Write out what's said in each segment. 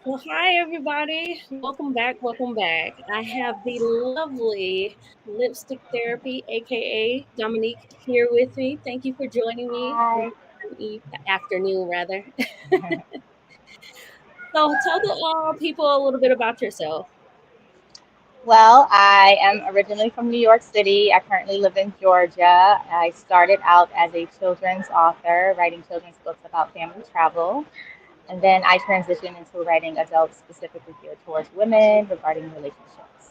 Well, hi everybody. Welcome back. Welcome back. I have the lovely Lipstick Therapy, aka Dominique, here with me. Thank you for joining me. Hi. Afternoon, rather. So, tell the people a little bit about yourself. Well, I am originally from New York City. I currently live in Georgia. I started out as a children's author, writing children's books about family travel. And then I transitioned into writing adults specifically geared towards women regarding relationships.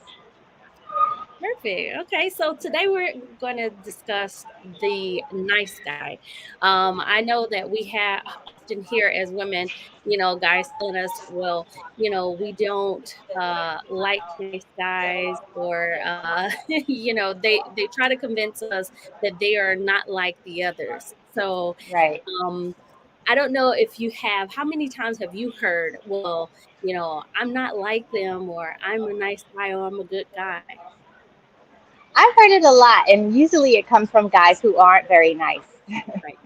Perfect. Okay, so today we're going to discuss the nice guy. I know that we have often hear as women, guys telling us, well, we don't like nice guys, or they try to convince us that they are not like the others. So, Right. um, I don't know if you have. How many times have you heard, well, I'm not like them, or I'm a nice guy, or I'm a good guy? I've heard it a lot, and usually it comes from guys who aren't very nice. Right.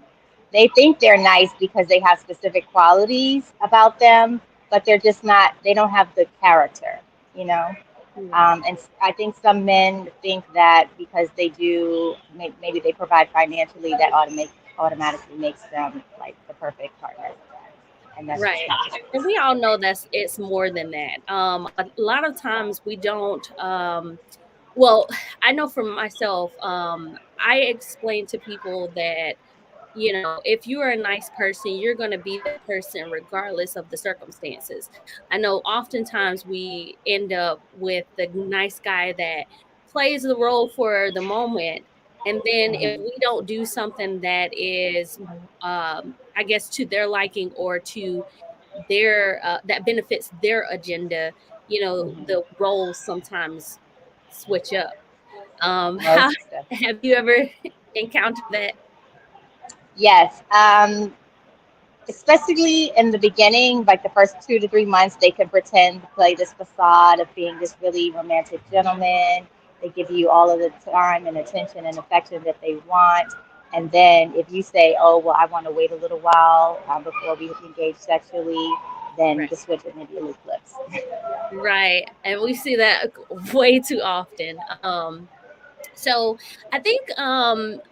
They think they're nice because they have specific qualities about them, but they're just not, they don't have the character, you know? Right. And I think some men think that because they do, maybe they provide financially, that automatically makes them like the perfect partner. And that's just Right. not the And case. we all know it's more than that. A lot of times we don't well, I know for myself, I explain to people that, if you are a nice person, you're going to be that person regardless of the circumstances. I know oftentimes we end up with the nice guy that plays the role for the moment. And then if Mhm. we don't do something that is, I guess, to their liking, or to their that benefits their agenda, Mhm. the roles sometimes switch up. How Most definitely. have you ever encountered that? Yes. Especially in the beginning, like the first 2 to 3 months, they can pretend to play this facade of being this really romantic gentleman. They give you all of the time and attention and affection that they want. And then if you say, oh, well, I want to wait a little while before we engage sexually, then Right. the switch immediately flips. Right. And we see that way too often. So I think,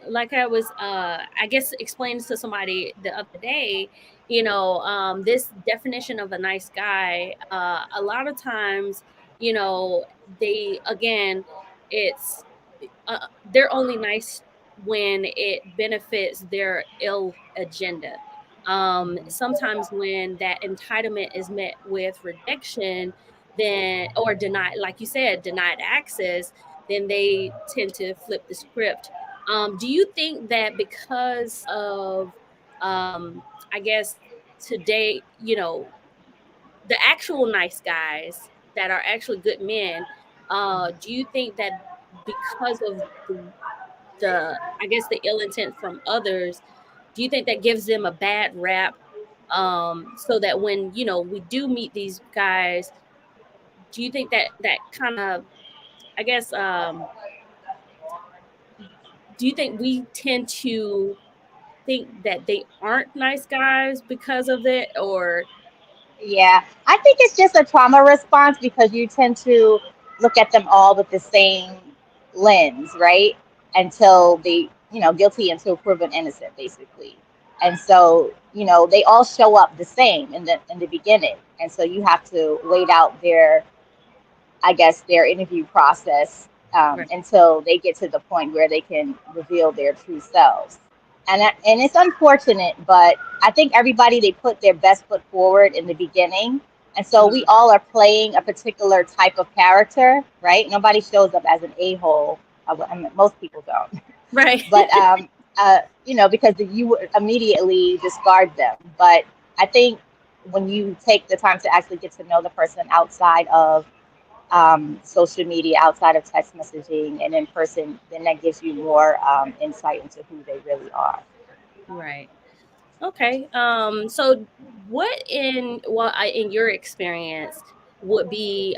like I was, I guess, explaining to somebody the other day, this definition of a nice guy, a lot of times, they, again, it's, they're only nice when it benefits their ill agenda. Sometimes when that entitlement is met with rejection, then, or denied, like you said, denied access, then they tend to flip the script. Do you think that because of, I guess, today, the actual nice guys that are actually good men, do you think that because of the, I guess, the ill intent from others, do you think that gives them a bad rap? So that when, we do meet these guys, do you think that that kind of, I guess, do you think we tend to think that they aren't nice guys because of it, or Yeah, I think it's just a trauma response because you tend to look at them all with the same lens, right? Until guilty until proven innocent, basically. And so, they all show up the same in the beginning. And so you have to wait out I guess, their interview process right? until they get to the point where they can reveal their true selves. And it's unfortunate, but I think everybody they put their best foot forward in the beginning, and so we Mhm. all are playing a particular type of character, right? Nobody shows up as an a-hole. I mean, most people don't, Right. but because you would immediately discard them. But I think when you take the time to actually get to know the person outside of social media outside of text messaging and in person, then that gives you more insight into who they really are. Right. Okay. So what in your experience would be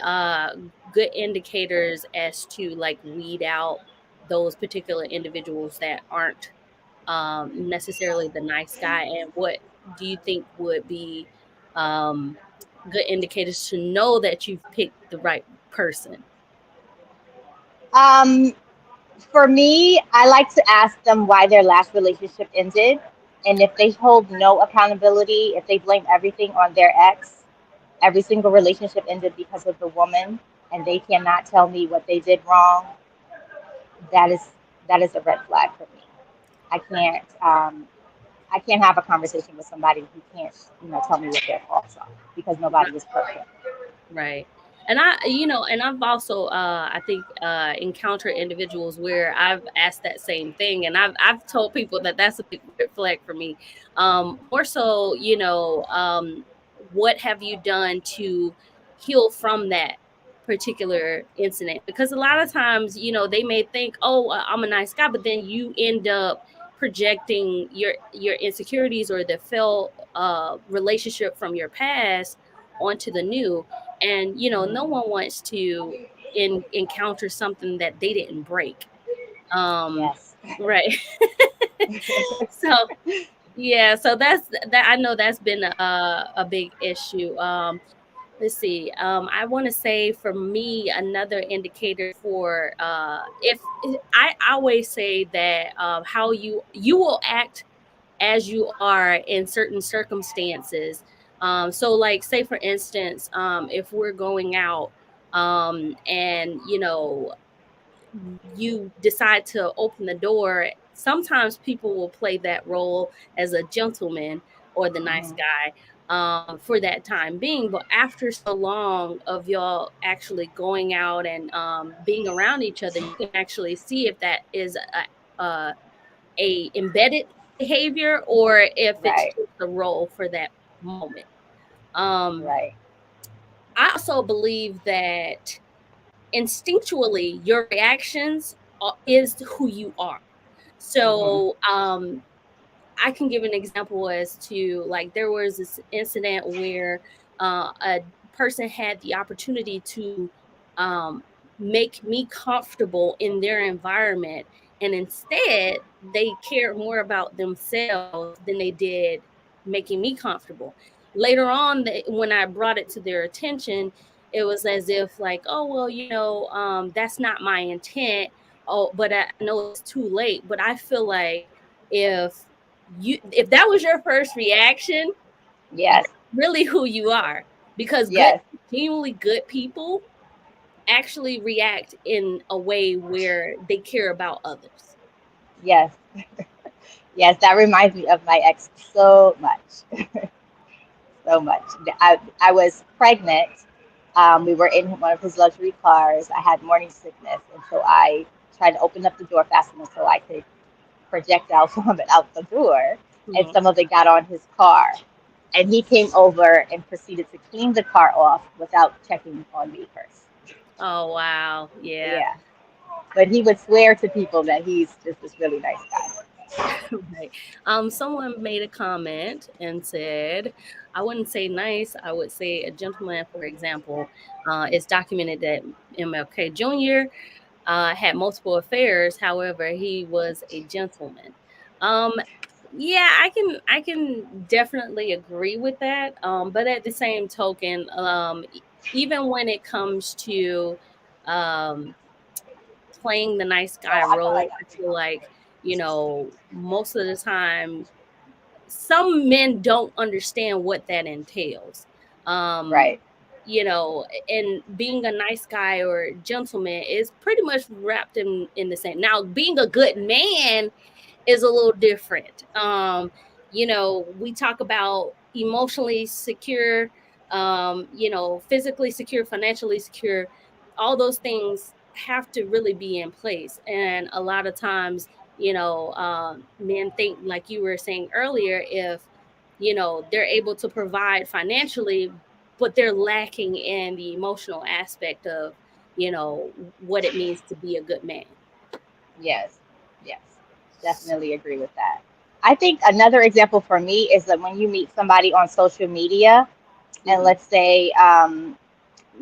good indicators as to like weed out those particular individuals that aren't necessarily the nice guy, and what do you think would be um good indicators to know that you've picked the right person? Um, for me, I like to ask them why their last relationship ended. And if they hold no accountability, if they blame everything on their ex, every single relationship ended because of the woman, and they cannot tell me what they did wrong, that is that is a red flag for me. I can't I can't have a conversation with somebody who can't, tell me what their faults are because nobody is perfect. Right. And I've also I think encountered individuals where I've asked that same thing, and I've told people that that's a big red flag for me. More so, what have you done to heal from that particular incident? Because a lot of times, they may think, "Oh, I'm a nice guy," but then you end up projecting your insecurities or the failed relationship from your past onto the new, and no Mhm. one wants to encounter something that they didn't break. um Yes. right. So yeah, so that I know that's been a big issue. Let's see. I want to say for me, another indicator for if I always say that how you will act as you are in certain circumstances. So, like, say for instance, if we're going out, and you decide to open the door, sometimes people will play that role as a gentleman or the nice Mhm. guy for that time being. But after so long of y'all actually going out and being around each other, you can actually see if that is a embedded behavior or if it's Right. just a role for that moment. Um, Right. I also believe that instinctually your reactions is who you are. Mhm. So I can give an example as to, like, there was this incident where a person had the opportunity to um, make me comfortable in their environment, and instead they cared more about themselves than they did making me comfortable. Later on, when I brought it to their attention, it was as if, like, oh well, that's not my intent. Oh, but I know it's too late. But I feel like if if that was your first reaction, that's Yes. really who you are. Because Yes. genuinely good people actually react in a way where they care about others. Yes. Yes. That reminds me of my ex so much. So much. I was pregnant. We were in one of his luxury cars. I had morning sickness, and so I tried to open up the door fast enough so I could projectile some of it out the door, and Mhm. some of it got on his car. And he came over and proceeded to clean the car off without checking on me first. Oh wow, yeah. Yeah, but he would swear to people that he's just this really nice guy. Right. Someone made a comment and said, I wouldn't say nice, I would say a gentleman. For example, it's documented that MLK Jr. Had multiple affairs. However, he was a gentleman. Um, yeah, I can definitely agree with that. But at the same token, even when it comes to um, playing the nice guy role, I feel like most of the time some men don't understand what that entails. Um, Right. and being a nice guy or gentleman is pretty much wrapped in the same. Now, being a good man is a little different. We talk about emotionally secure, physically secure, financially secure. All those things have to really be in place. And a lot of times, men think, like you were saying earlier, if they're able to provide financially, but they're lacking in the emotional aspect of, what it means to be a good man. Yes, yes, definitely agree with that. I think another example for me is that when you meet somebody on social media, and Hmm. let's say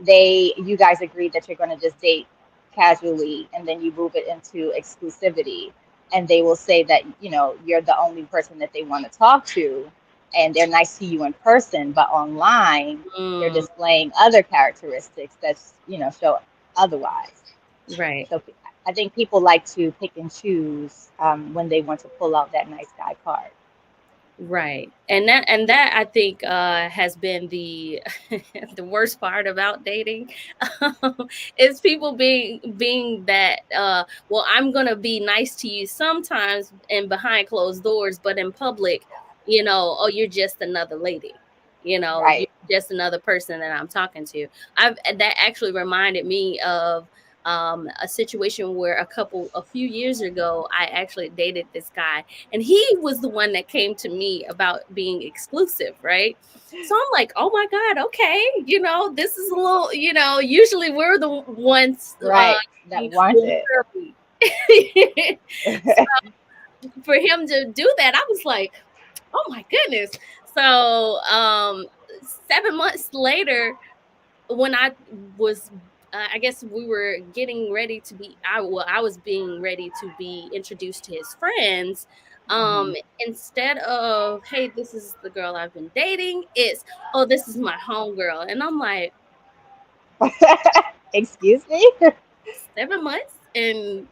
you guys agreed that you're going to just date casually, and then you move it into exclusivity, and they will say that you're the only person that they want to talk to, and they're nice to you in person, but online they're Mm, displaying other characteristics that show otherwise. right. So I think people like to pick and choose when they want to pull out that nice guy card. Right. And that I think has been the the worst part about dating. Is people being that well, I'm going to be nice to you sometimes and behind closed doors, but in public, oh, you're just another lady. You're Right. just another person that I'm talking to. That actually reminded me of a situation where a few years ago, I actually dated this guy, and he was the one that came to me about being exclusive, right? So I'm like, oh my God, okay, this is a little, usually we're the ones Right. That wants well, it. so for him to do that, I was like, oh my goodness. So 7 months later, when I was I guess we were getting ready to be I was being ready to be introduced to his friends. Hmm. Instead of, hey, this is the girl I've been dating, it's, oh, this is my homegirl. And I'm like, Excuse me. 7 months and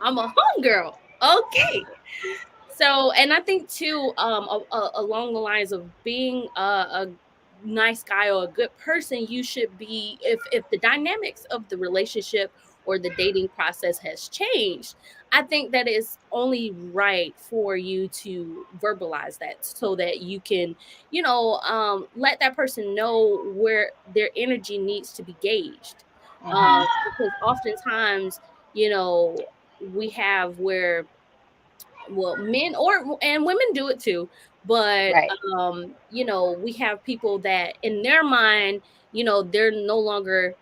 I'm a homegirl. Okay. So, and I think too, along the lines of being a nice guy or a good person, you should be, if the dynamics of the relationship or the dating process has changed, I think that it's only right for you to verbalize that so that you can, let that person know where their energy needs to be gauged. Hmm. Because oftentimes, you know, we have where, well, men or and women do it too, but Right. we have people that in their mind, they're no longer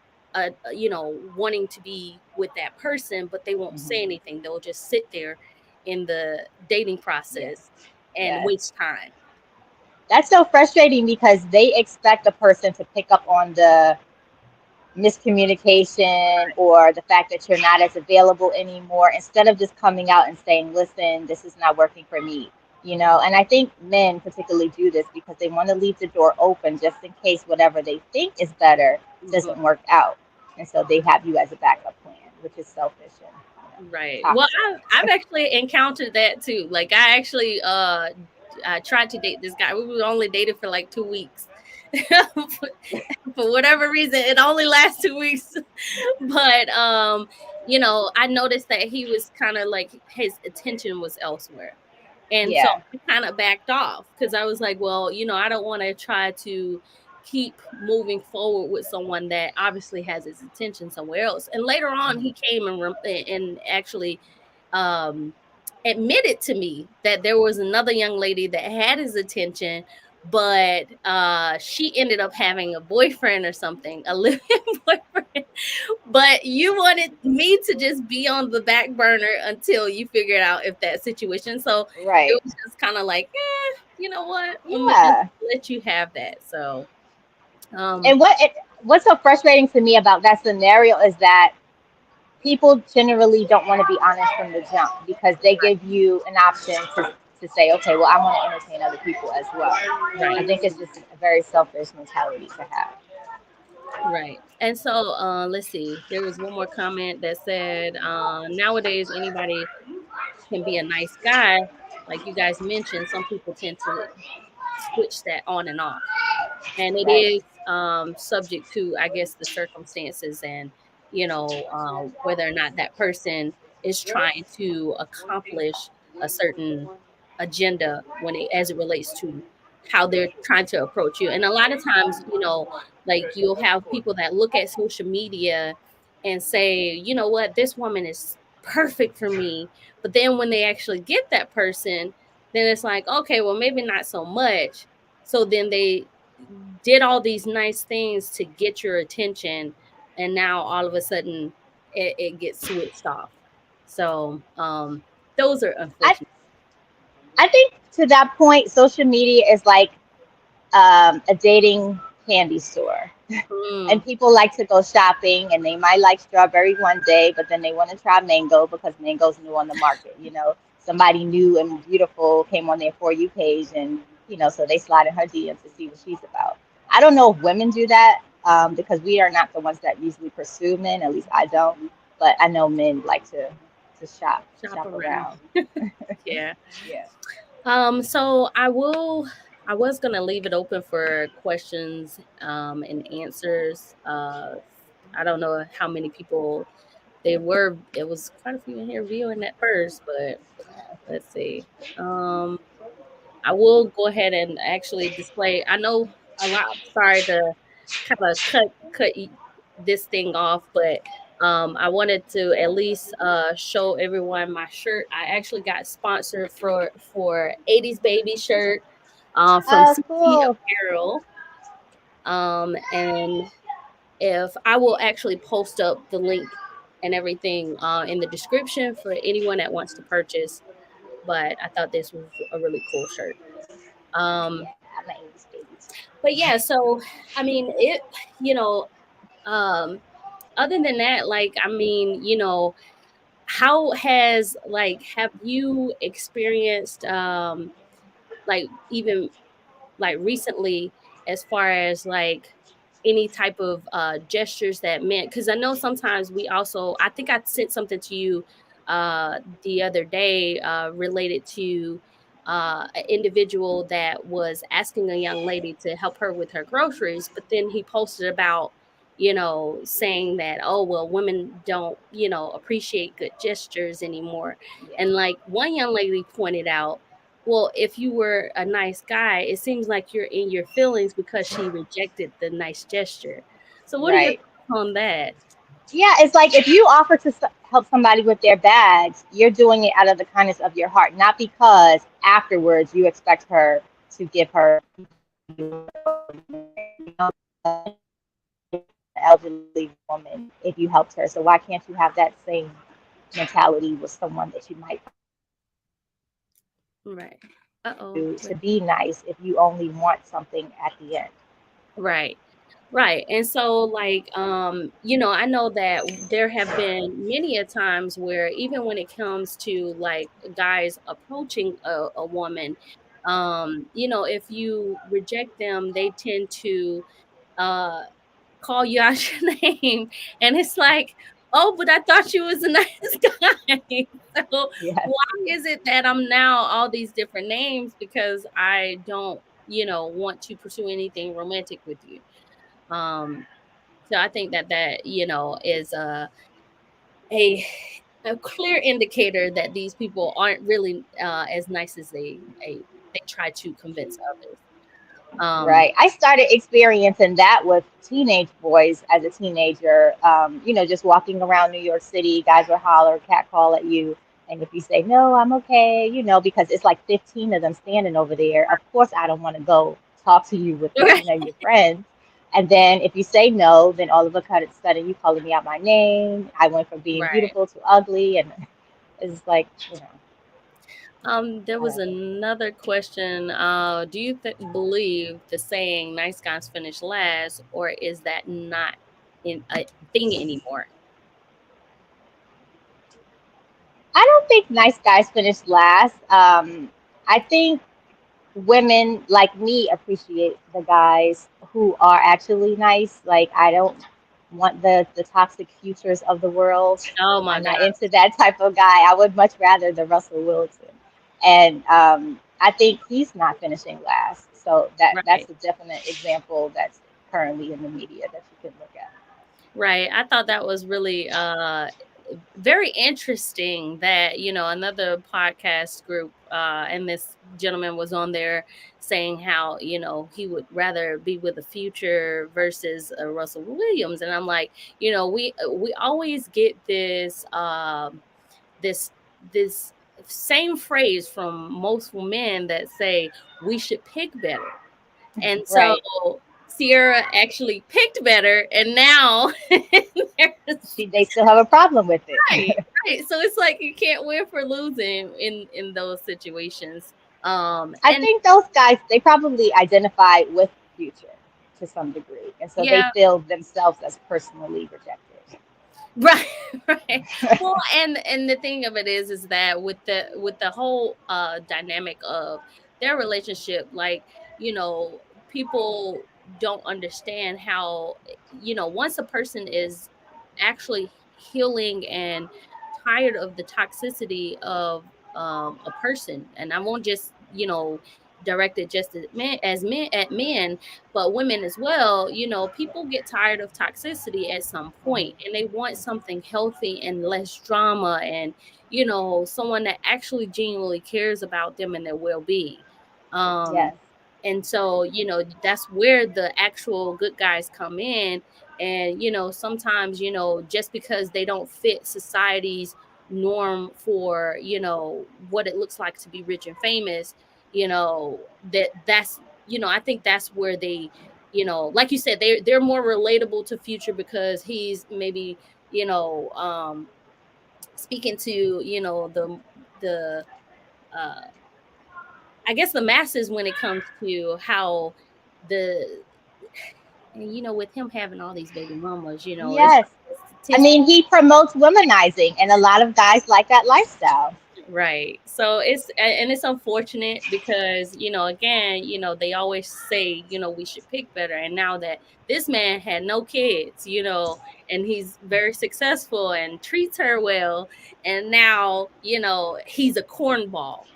wanting to be with that person, but they won't Hmm. say anything. They'll just sit there in the dating Yes. process and Yes. waste time. That's so frustrating because they expect a person to pick up on the miscommunication or the fact that you're not as available anymore instead of just coming out and saying, listen, this is not working for me. And I think men particularly do this because they want to leave the door open just in case whatever they think is better Mhm. doesn't work out. And so they have you as a backup plan, which is selfish and Right. Well, toxic. I've actually encountered that too. Like, I actually I tried to date this guy. We were only dated for like 2 weeks. For whatever reason, it only lasts 2 weeks. But I noticed that he was kind of like, his attention was elsewhere. And so Yeah. I kind of backed off because I was like, well, I don't want to try to keep moving forward with someone that obviously has his attention somewhere else. And later on, he Hmm. came and actually um, admitted to me that there was another young lady that had his attention, but she ended up having a boyfriend or something, a living boyfriend. But you wanted me to just be on the back burner until you figured out if that situation. So it Right. was just kind of like, you know what? I'm gonna just Yeah. let you have that. So, um, And what's so frustrating to me about that scenario is that people generally don't want to be honest from the jump because they give you an option to say, okay, well, I want to entertain other people as well. I right, think it's just a very selfish mentality to have. right. And so, let's see. There was one more comment that said, nowadays anybody can be a nice guy. Like you guys mentioned, some people tend to switch that on and off. And it Right. is subject to, I guess, the circumstances and whether or not that person is trying to accomplish a certain agenda when it as it relates to how they're trying to approach you. And a lot of times, like, you'll have people that look at social media and say, you know what, this woman is perfect for me, but then when they actually get that person, then it's like, okay, well, maybe not so much. So then they did all these nice things to get your attention, and now all of a sudden it gets switched off. So those are I unfortunate. I think to that point, social media is like a dating candy store. Mm, And people like to go shopping and they might like strawberry one day, but then they want to try mango because mango's new on the market. Somebody new and beautiful came on their For You page, and so they slide in her DMs to see what she's about. I don't know if women do that, because we are not the ones that usually pursue men. At least I don't. But I know men like to shop shop around. around. Yeah. Yeah. So I was gonna leave it open for questions and answers. I don't know how many people they were. It was quite a few in here viewing at first, but let's see. Um, I will go ahead and actually display. I know a lot. Sorry to kind of cut this thing off, but I wanted to at least show everyone my shirt. I actually got sponsored for 80s baby shirt from Oh, CT cool. Apparel. And if I will actually post up the link and everything in the description for anyone that wants to purchase. But I thought this was a really cool shirt. Yeah, Um, I'm an 80s baby too. but yeah, so I mean, you know, um, other than that, like, I mean, how has like have you experienced like even like recently as far as like any type of gestures that meant, because I know sometimes we also, I think I sent something to you the other day related to an individual that was asking a young lady to help her with her groceries, but then he posted about, saying that, oh well, women don't, appreciate good gestures anymore. Yeah. And like one young lady pointed out, well, if you were a nice guy, it seems like you're in your feelings because she rejected the nice gesture. So, what are your Right. thoughts on that? Yeah, it's like if you offer to help somebody with their bags, you're doing it out of the kindness of your heart, not because afterwards you expect her to give her elderly woman if you helped her. So why can't you have that same mentality with someone that you might Right. Uh oh. do to be nice if you only want something at the end? Right. Right. And so like I know that there have been many a times where even when it comes to like guys approaching a woman, if you reject them, they tend to uh call you out your name, and it's like, oh, but I thought you was a nice guy. So Yes. why is it that I'm now all these different names because I don't, want to pursue anything romantic with you? um so I think that is a a clear indicator that these people aren't really as nice as they try to convince others. Right. I started experiencing that with teenage boys as a teenager. Just walking around New York City, guys will holler, catcall at you. And if you say, no, I'm okay, because it's like 15 of them standing over there, of course, I don't want to go talk to you with Right. 15 of your friends. And then if you say no, then all of a sudden you calling me out my name. I went from being Right. beautiful to ugly. And it's like, There I was don't know. another question. Do you believe the saying "nice guys finish last," or is that not in a thing anymore? I don't think nice guys finish last. I think women like me appreciate the guys who are actually nice. Like I don't want the toxic futures of the world. Oh my I'm God! not into that type of guy. I would much rather the Russell Wilson. And I think he's not finishing last. So that's Right. a definite example that's currently in the media that you can look at. Right. I thought that was really very interesting that, another podcast group and this gentleman was on there saying how, he would rather be with the future versus Russell Williams. And I'm like, we always get this this same phrase from most men that say we should pick better. And so Right. Sierra actually picked better, and now there's They still have a problem with it. right, right. So it's like you can't win for losing in those situations. I And think those guys, they probably identify with Future to some degree. And so they yeah, feel themselves as personally rejected. right, right. Well, and the thing of it is that with the whole dynamic of their relationship, like, people don't understand how, once a person is actually healing and tired of the toxicity of a person, and I won't just, direct it just at men, but women as well. People get tired of toxicity at some point, and they want something healthy and less drama, and someone that actually genuinely cares about them and their well-being. um Yes. and so, that's where the actual good guys come in. And sometimes, just because they don't fit society's norm for, what it looks like to be rich and famous, I think that's where they, like you said, they're more relatable to Future, because he's maybe, you know um speaking to, the uh I guess the masses, when it comes to how the and with him having all these baby mamas, Yes. it's I statistics. mean, he promotes womanizing, and a lot of guys like that lifestyle. Right. So and it's unfortunate, because, again, they always say, we should pick better. And now that this man had no kids, and he's very successful and treats her well, and now, he's a cornball.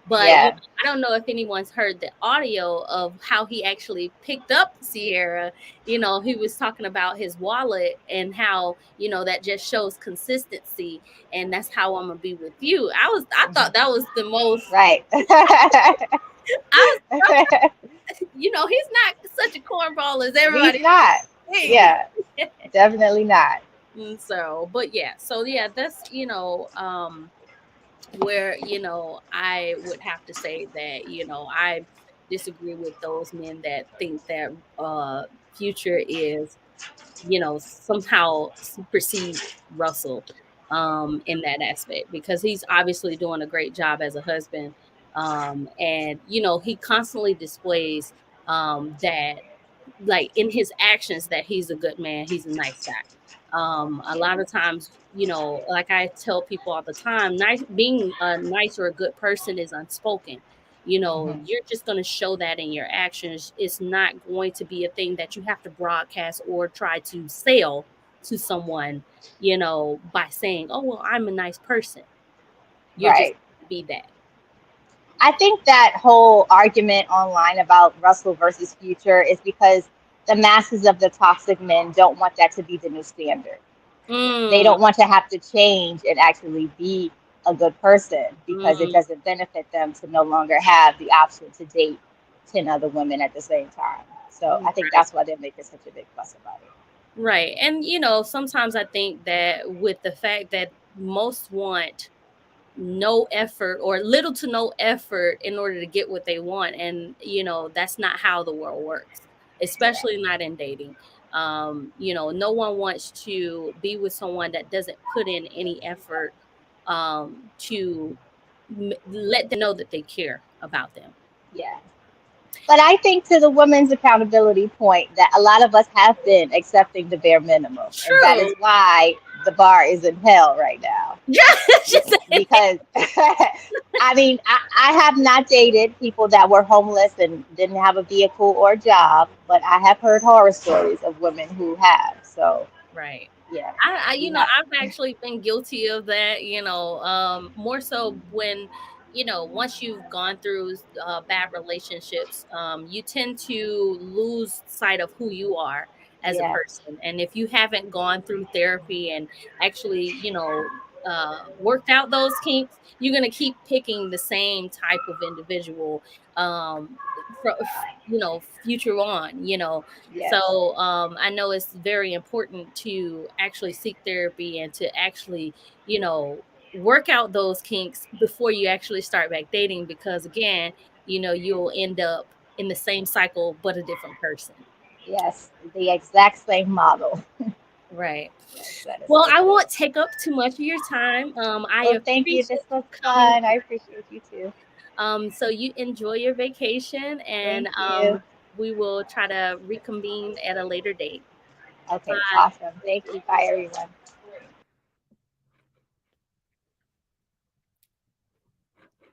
But Yeah. I don't know if anyone's heard the audio of how he actually picked up Sierra. He was talking about his wallet, and how, that just shows consistency, and that's how I'm gonna be with you. I thought that was the most. Right. I he's not such a cornball as He's everybody not. thinks. Yeah, definitely not. And so, but yeah, so yeah, that's, where, I would have to say that, I disagree with those men that think that Future is, somehow supersedes Russell in that aspect, because he's obviously doing a great job as a husband. And he constantly displays that, like, in his actions, that he's a good man, he's a nice guy. A lot of times, like I tell people all the time, being a nice or a good person is unspoken. Hmm. You're just going to show that in your actions. It's not going to be a thing that you have to broadcast or try to sell to someone, by saying, oh, well, I'm a nice person. You're just Right. be that. I think that whole argument online about Russell versus Future is because the masses of the toxic men don't want that to be the new standard. They Mm, don't want to have to change and actually be a good person because it mm, doesn't benefit them to no longer have the option to date 10 other women at the same time. So I think right. that's why they're making such a big fuss about it. Right. And, sometimes I think that with the fact that most want no effort or little to no effort in order to get what they want. And, that's not how the world works, Yeah. especially not in dating. No one wants to be with someone that doesn't put in any effort to let them know that they care about them. Yeah. But I think to the women's accountability point that a lot of us have been accepting the bare minimum. And that True. is why the bar is in hell right now. Yeah. Just Because I mean, I have not dated people that were homeless and didn't have a vehicle or job, but I have heard horror stories of women who have. So right. yeah, I we have. I've actually been guilty of that, more so when, once you've gone through bad relationships, you tend to lose sight of who you are as a Yeah. person. And if you haven't gone through therapy and actually, worked out those kinks, you're going to keep picking the same type of individual, for, future on, Yes. so I know it's very important to actually seek therapy and to actually, work out those kinks before you actually start back dating, because again, you'll end up in the same cycle, but a different person. Yes, the exact same model. Right. Yes, that is Well, so I true. won't take up too much of your time. I Well, thank you. appreciate This was you coming. fun. I appreciate you too. So you enjoy your vacation, and Thank you. we will try to reconvene at a later date. Okay, Bye. awesome. Thank you. Bye, everyone.